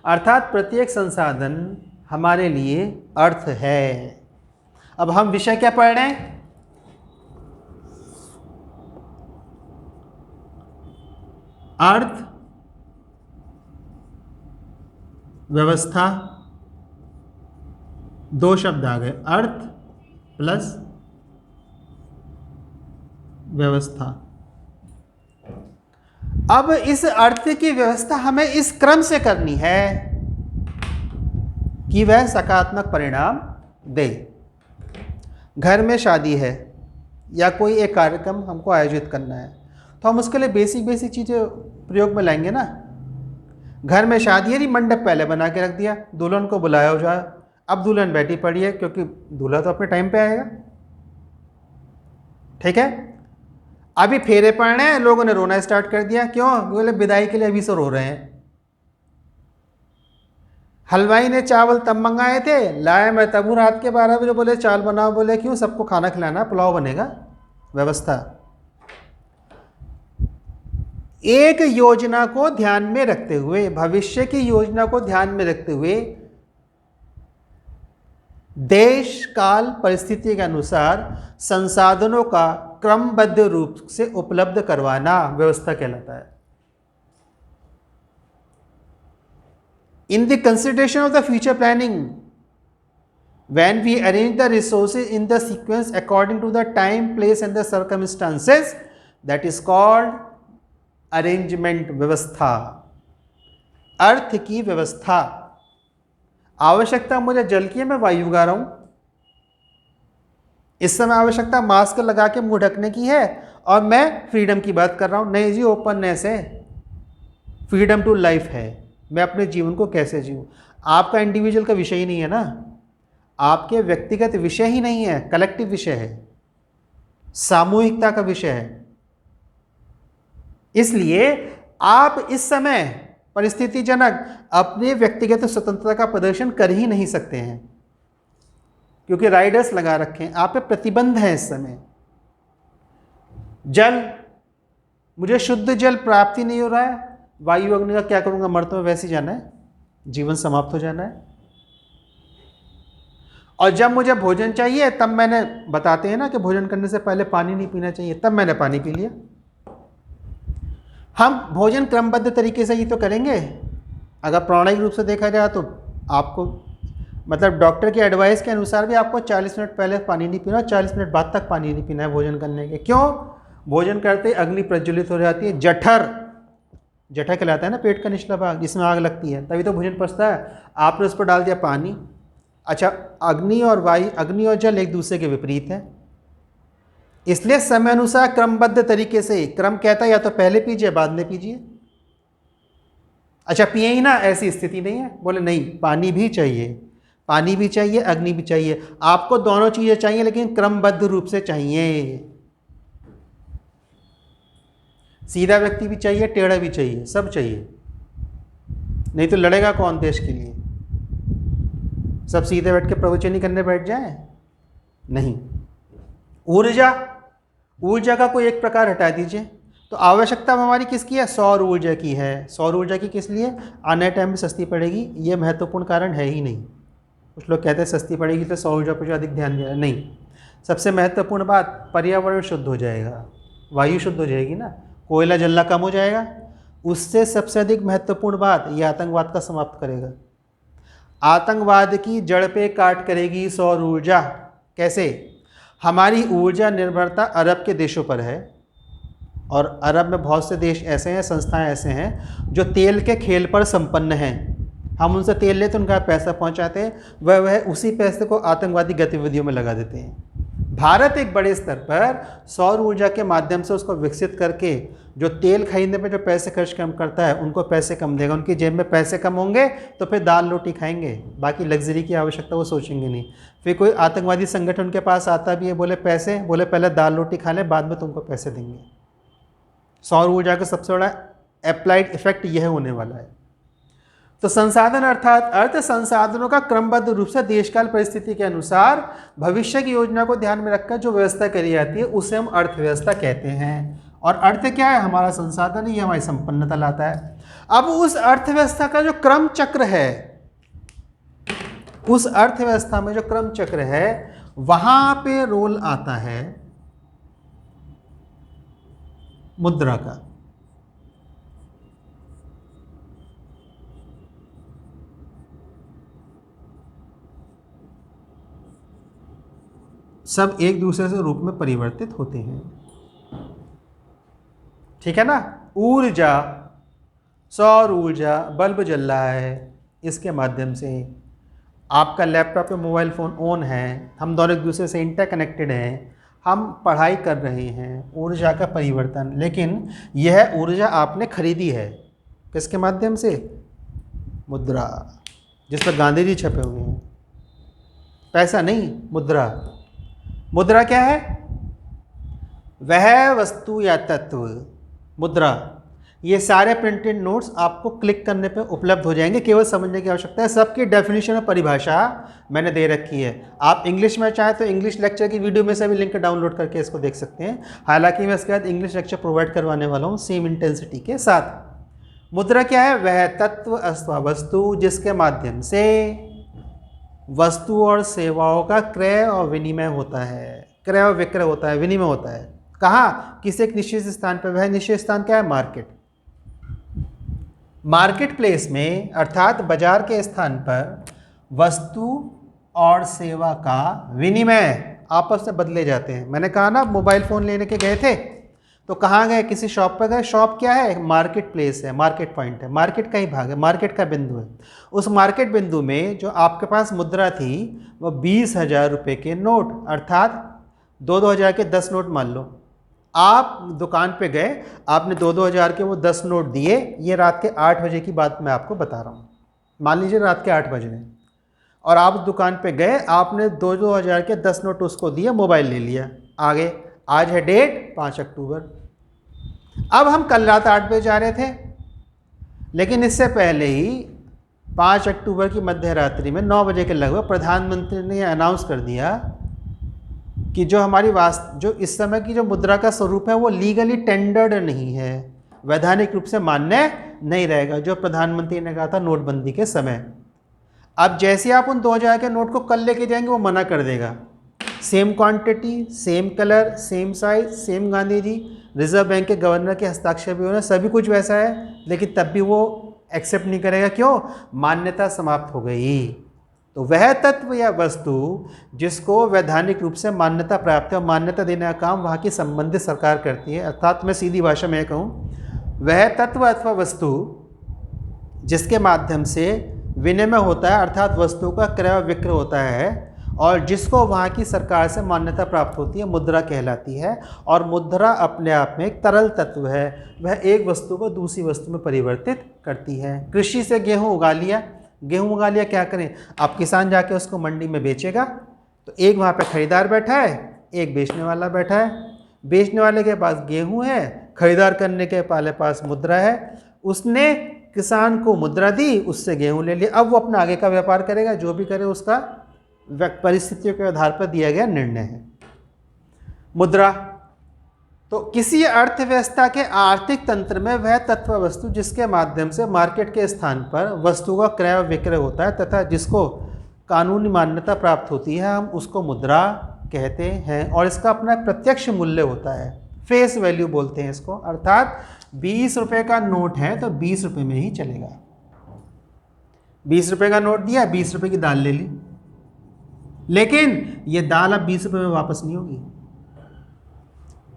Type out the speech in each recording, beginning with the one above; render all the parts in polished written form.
अर्थात प्रत्येक संसाधन हमारे लिए अर्थ है। अब हम विषय क्या पढ़ रहे हैं? अर्थ व्यवस्था। दो शब्द आ गए, अर्थ प्लस व्यवस्था। अब इस अर्थ की व्यवस्था हमें इस क्रम से करनी है कि वह सकारात्मक परिणाम दे। घर में शादी है या कोई एक कार्यक्रम हमको आयोजित करना है, तो हम उसके लिए बेसिक चीज़ें प्रयोग में लाएंगे ना। घर में शादी है, मंडप पहले बना के रख दिया, दुल्हन को बुलाया हो जाए, अब दुल्हन बैठी पड़ी है क्योंकि दूल्हा तो अपने टाइम पे आएगा, ठीक है। अभी फेरे पड़ने हैं, लोगों ने रोना स्टार्ट कर दिया, क्यों? बोले विदाई के लिए अभी से रो रहे हैं। हलवाई ने चावल तब मंगाए थे, लाए मैं तब हूँ रात के 12 बजे, बोले चावल बनाओ, बोले क्यों? सबको खाना खिलाना, पुलाव बनेगा। व्यवस्था। एक योजना को ध्यान में रखते हुए, भविष्य की योजना को ध्यान में रखते हुए, देश काल परिस्थिति के अनुसार संसाधनों का क्रमबद्ध रूप से उपलब्ध करवाना व्यवस्था कहलाता है। In the consideration of the future planning, when we arrange the resources in the sequence according to the time, place and the circumstances, that is called arrangement व्यवस्था। अर्थ की व्यवस्था। आवश्यकता मुझे जल की है, मैं वायु गा रहा हूं। इस समय आवश्यकता मास्क लगा के मुंह ढकने की है और मैं फ्रीडम की बात कर रहा हूं। नहीं जी, ओपननेस है, फ्रीडम टू लाइफ है, मैं अपने जीवन को कैसे जीऊं। आपका इंडिविजुअल का विषय ही नहीं है ना, आपके व्यक्तिगत विषय ही नहीं है, कलेक्टिव विषय है, सामूहिकता का विषय है। इसलिए आप इस समय परिस्थितिजनक अपने व्यक्तिगत स्वतंत्रता का प्रदर्शन कर ही नहीं सकते हैं, क्योंकि राइडर्स लगा रखे हैं, आप पे प्रतिबंध है इस समय। जल, मुझे शुद्ध जल प्राप्ति नहीं हो रहा है, वायु अग्नि का क्या करूंगा? मर तो वैसे ही जाना है, जीवन समाप्त हो जाना है। और जब मुझे भोजन चाहिए, तब मैंने, बताते हैं ना कि भोजन करने से पहले पानी नहीं पीना चाहिए, तब मैंने पानी पी लिया। हम भोजन क्रमबद्ध तरीके से ही तो करेंगे। अगर प्राणिक रूप से देखा जाए तो आपको, मतलब डॉक्टर की एडवाइस के अनुसार भी आपको 40 मिनट पहले पानी नहीं पीना, 40 मिनट बाद तक पानी नहीं पीना है भोजन करने के। क्यों? भोजन करते अग्नि प्रज्वलित हो जाती है, जठर कहलाता है ना, पेट का निचला भाग जिसमें आग लगती है, तभी तो भोजन पचता है। आपने उस पर डाल दिया पानी। अच्छा, अग्नि और वायु, अग्नि और जल एक दूसरे के विपरीत है, इसलिए समय अनुसार क्रमबद्ध तरीके से, क्रम कहता है या तो पहले पीजिए बाद में पीजिए। अच्छा, पिए ही ना, ऐसी स्थिति नहीं है। बोले नहीं, पानी भी चाहिए, पानी भी चाहिए, अग्नि भी चाहिए। आपको दोनों चीजें चाहिए, लेकिन क्रमबद्ध रूप से चाहिए। सीधा व्यक्ति भी चाहिए, टेढ़ा भी चाहिए, सब चाहिए, नहीं तो लड़ेगा कौन देश के लिए? सब सीधे बैठ के प्रवचन ही करने बैठ जाए? नहीं। ऊर्जा का कोई एक प्रकार हटा दीजिए, तो आवश्यकता हमारी किसकी है? सौर ऊर्जा की है। सौर ऊर्जा की किस लिए? आने टाइम में सस्ती पड़ेगी, ये महत्वपूर्ण कारण है ही नहीं। कुछ लोग कहते हैं सस्ती पड़ेगी तो सौर ऊर्जा पर जो अधिक ध्यान दिया, नहीं। सबसे महत्वपूर्ण बात, पर्यावरण शुद्ध हो जाएगा, वायु शुद्ध हो जाएगी ना, कोयला जलना कम हो जाएगा। उससे सबसे अधिक महत्वपूर्ण बात, ये आतंकवाद का समाप्त करेगा। आतंकवाद की जड़ पे काट करेगी सौर ऊर्जा। कैसे? हमारी ऊर्जा निर्भरता अरब के देशों पर है, और अरब में बहुत से देश ऐसे हैं, संस्थाएं ऐसे हैं जो तेल के खेल पर संपन्न हैं। हम उनसे तेल लेते, उनका पैसा पहुंचाते हैं, वह उसी पैसे को आतंकवादी गतिविधियों में लगा देते हैं। भारत एक बड़े स्तर पर सौर ऊर्जा के माध्यम से उसको विकसित करके, जो तेल खरीदने पे जो पैसे खर्च कम करता है, उनको पैसे कम देगा। उनकी जेब में पैसे कम होंगे तो फिर दाल रोटी खाएंगे, बाकी लग्जरी की आवश्यकता वो सोचेंगे नहीं। फिर कोई आतंकवादी संगठन के पास आता भी है, बोले पैसे, बोले पहले दाल रोटी खा ले, बाद में तुमको पैसे देंगे। सौर ऊर्जा का सबसे बड़ा अप्लाइड इफेक्ट यह होने वाला है। तो संसाधन अर्थात अर्थ संसाधनों का क्रमबद्ध रूप से देशकाल परिस्थिति के अनुसार भविष्य की योजना को ध्यान में रखकर जो व्यवस्था करी जाती है, उसे हम अर्थव्यवस्था कहते हैं। और अर्थ क्या है? हमारा संसाधन ही हमारी संपन्नता लाता है। अब उस अर्थव्यवस्था का जो क्रम चक्र है, उस अर्थव्यवस्था में जो क्रम चक्र है, वहां पे रोल आता है मुद्रा का। सब एक दूसरे से रूप में परिवर्तित होते हैं, ठीक है ना। ऊर्जा, सौर ऊर्जा, बल्ब जल रहा है, इसके माध्यम से आपका लैपटॉप या मोबाइल फ़ोन ऑन है, हम दोनों एक दूसरे से इंटरकनेक्टेड हैं, हम पढ़ाई कर रहे हैं, ऊर्जा का परिवर्तन। लेकिन यह ऊर्जा आपने खरीदी है, किसके माध्यम से? मुद्रा, जिस पर गांधी जी छपे हुए हैं। पैसा नहीं, मुद्रा। मुद्रा क्या है? वह वस्तु या तत्व, मुद्रा। ये सारे प्रिंटेड नोट्स आपको क्लिक करने पे उपलब्ध हो जाएंगे, केवल समझने की आवश्यकता है। सबकी डेफिनेशन और परिभाषा मैंने दे रखी है। आप इंग्लिश में चाहें तो इंग्लिश लेक्चर की वीडियो में से भी लिंक डाउनलोड करके इसको देख सकते हैं। हालांकि मैं इसके बाद इंग्लिश लेक्चर प्रोवाइड करवाने वाला हूँ सेम इंटेंसिटी के साथ। मुद्रा क्या है? वह तत्व अथवा वस्तु जिसके माध्यम से वस्तु और सेवाओं का क्रय और विनिमय होता है, क्रय और विक्रय होता है, विनिमय होता है। कहाँ? किसी एक निश्चित स्थान पर। वह निश्चित स्थान क्या है? मार्केट। मार्केट प्लेस में, अर्थात बाजार के स्थान पर वस्तु और सेवा का विनिमय आपस में बदले जाते हैं। मैंने कहा ना, मोबाइल फ़ोन लेने के गए थे तो कहाँ गए? किसी शॉप पर गए। शॉप क्या है? मार्केट प्लेस है, मार्केट पॉइंट है, मार्केट का ही भाग है, मार्केट का बिंदु है। उस मार्केट बिंदु में जो आपके पास मुद्रा थी वो 20,000 रुपये के नोट, अर्थात 2-2 हज़ार के 10 नोट मान लो। आप दुकान पे गए, आपने 2-2 हज़ार के वो 10 नोट दिए। ये रात के 8 बजे की बात मैं आपको बता रहा हूँ। मान लीजिए रात के 8 बज रहे हैं और आप दुकान पे गए, आपने 2-2 हज़ार के 10 नोट उसको दिए, मोबाइल ले लिया। आगे आज है डेट 5 अक्टूबर। अब हम कल रात 8 बजे जा रहे थे, लेकिन इससे पहले ही 5 अक्टूबर की मध्य रात्रि में 9 बजे के लगभग प्रधानमंत्री ने यह अनाउंस कर दिया कि जो हमारी जो इस समय की जो मुद्रा का स्वरूप है वो लीगली टेंडर्ड नहीं है, वैधानिक रूप से मान्य नहीं रहेगा, जो प्रधानमंत्री ने कहा था नोटबंदी के समय। अब जैसे आप उन 2000 के नोट को कल लेके जाएंगे वो मना कर देगा। Same quantity, same colour, same size, same Gandhi ji, Reserve Bank के गवर्नर के हस्ताक्षर भी होना, सभी कुछ वैसा है, लेकिन तब भी वो एक्सेप्ट नहीं करेगा। क्यों? मान्यता समाप्त हो गई। तो वह तत्व या वस्तु जिसको वैधानिक रूप से मान्यता प्राप्त है, और मान्यता देने का काम वहाँ की संबंधित सरकार करती है। अर्थात मैं सीधी भाषा में कहूँ, वह तत्व अथवा वस्तु जिसके माध्यम से विनिमय होता है, अर्थात वस्तु का क्रय और विक्रय होता है, और जिसको वहाँ की सरकार से मान्यता प्राप्त होती है, मुद्रा कहलाती है। और मुद्रा अपने आप में एक तरल तत्व है, वह एक वस्तु को दूसरी वस्तु में परिवर्तित करती है। कृषि से गेहूँ उगा लिया, गेहूँ उगा लिया, क्या करें? अब किसान जाके उसको मंडी में बेचेगा, तो एक वहाँ पे खरीदार बैठा है, एक बेचने वाला बैठा है। बेचने वाले के पास गेहूँ है, खरीदार करने के पास मुद्रा है। उसने किसान को मुद्रा दी, उससे गेहूँ ले लिया। अब वो अपना आगे का व्यापार करेगा, जो भी करे उसका परिस्थितियों के आधार पर दिया गया निर्णय है। मुद्रा तो किसी अर्थव्यवस्था के आर्थिक तंत्र में वह तत्व वस्तु जिसके माध्यम से मार्केट के स्थान पर वस्तु का क्रय और विक्रय होता है तथा जिसको कानूनी मान्यता प्राप्त होती है, हम उसको मुद्रा कहते हैं। और इसका अपना प्रत्यक्ष मूल्य होता है, फेस वैल्यू बोलते हैं इसको। अर्थात 20 रुपये का नोट है तो 20 रुपये में ही चलेगा। 20 रुपये का नोट दिया, 20 रुपये की दाल ले ली, लेकिन ये दाल अब 20 रुपये में वापस नहीं होगी।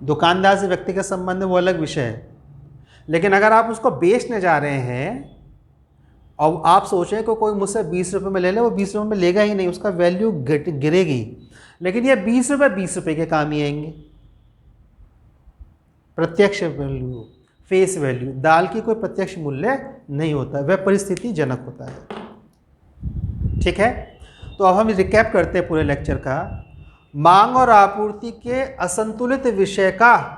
दुकानदार से व्यक्तिगत संबंध वो अलग विषय है, लेकिन अगर आप उसको बेचने जा रहे हैं और आप सोचें कि कोई मुझसे 20 रुपये में ले ले, वो 20 रुपये में लेगा ही नहीं, उसका वैल्यू गिरेगी। लेकिन ये 20 रुपये 20 रुपये के काम ही आएंगे। प्रत्यक्ष वैल्यू, फेस वैल्यू, दाल की कोई प्रत्यक्ष मूल्य नहीं होता, वह परिस्थिति जनक होता है। ठीक है, तो अब हम रिकैप करते हैं पूरे लेक्चर का। मांग और आपूर्ति के असंतुलित विषय का,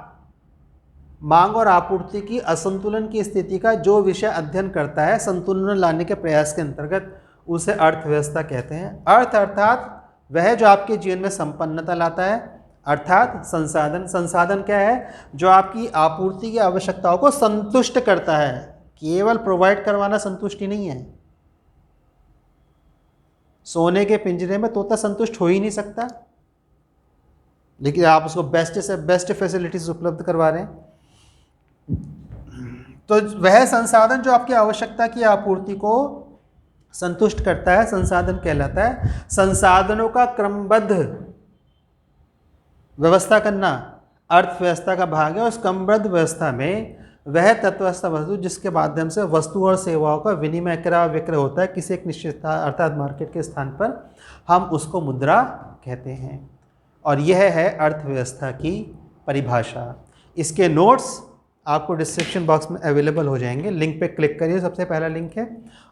मांग और आपूर्ति की असंतुलन की स्थिति का जो विषय अध्ययन करता है संतुलन लाने के प्रयास के अंतर्गत, उसे अर्थव्यवस्था कहते हैं। अर्थ अर्थात वह जो आपके जीवन में संपन्नता लाता है, अर्थात संसाधन। संसाधन क्या है? जो आपकी आपूर्ति की आवश्यकताओं को संतुष्ट करता है केवल प्रोवाइड करवाना संतुष्टि नहीं है। सोने के पिंजरे में तोता संतुष्ट हो ही नहीं सकता, लेकिन आप उसको बेस्ट से बेस्ट फैसिलिटीज उपलब्ध करवा रहे हैं। तो वह संसाधन जो आपकी आवश्यकता की आपूर्ति को संतुष्ट करता है, संसाधन कहलाता है। संसाधनों का क्रमबद्ध व्यवस्था करना अर्थव्यवस्था का भाग है। उस क्रमबद्ध व्यवस्था में वह तत्वस्था वस्तु जिसके माध्यम से वस्तु और सेवाओं का विनिमय क्रय विक्रय होता है किसी एक निश्चित अर्थात मार्केट के स्थान पर, हम उसको मुद्रा कहते हैं। और यह है अर्थव्यवस्था की परिभाषा। इसके नोट्स आपको डिस्क्रिप्शन बॉक्स में अवेलेबल हो जाएंगे। लिंक पे क्लिक करिए, सबसे पहला लिंक है,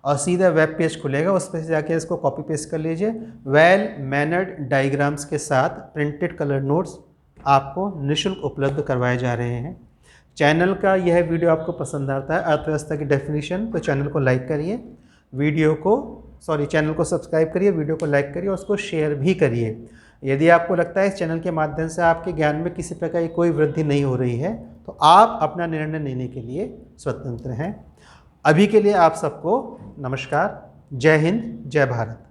और सीधा वेब पेज खुलेगा, उस पर जाके इसको कॉपी पेस्ट कर लीजिए। वेल मैनर्ड डायग्राम्स के साथ प्रिंटेड कलर नोट्स आपको निःशुल्क उपलब्ध करवाए जा रहे हैं। चैनल का यह वीडियो आपको पसंद आता है अर्थव्यवस्था की डेफिनेशन, तो चैनल को लाइक करिए, चैनल को सब्सक्राइब करिए, वीडियो को लाइक करिए और उसको शेयर भी करिए। यदि आपको लगता है इस चैनल के माध्यम से आपके ज्ञान में किसी प्रकार की कोई वृद्धि नहीं हो रही है, तो आप अपना निर्णय लेने के लिए स्वतंत्र हैं। अभी के लिए आप सबको नमस्कार। जय हिंद, जय भारत।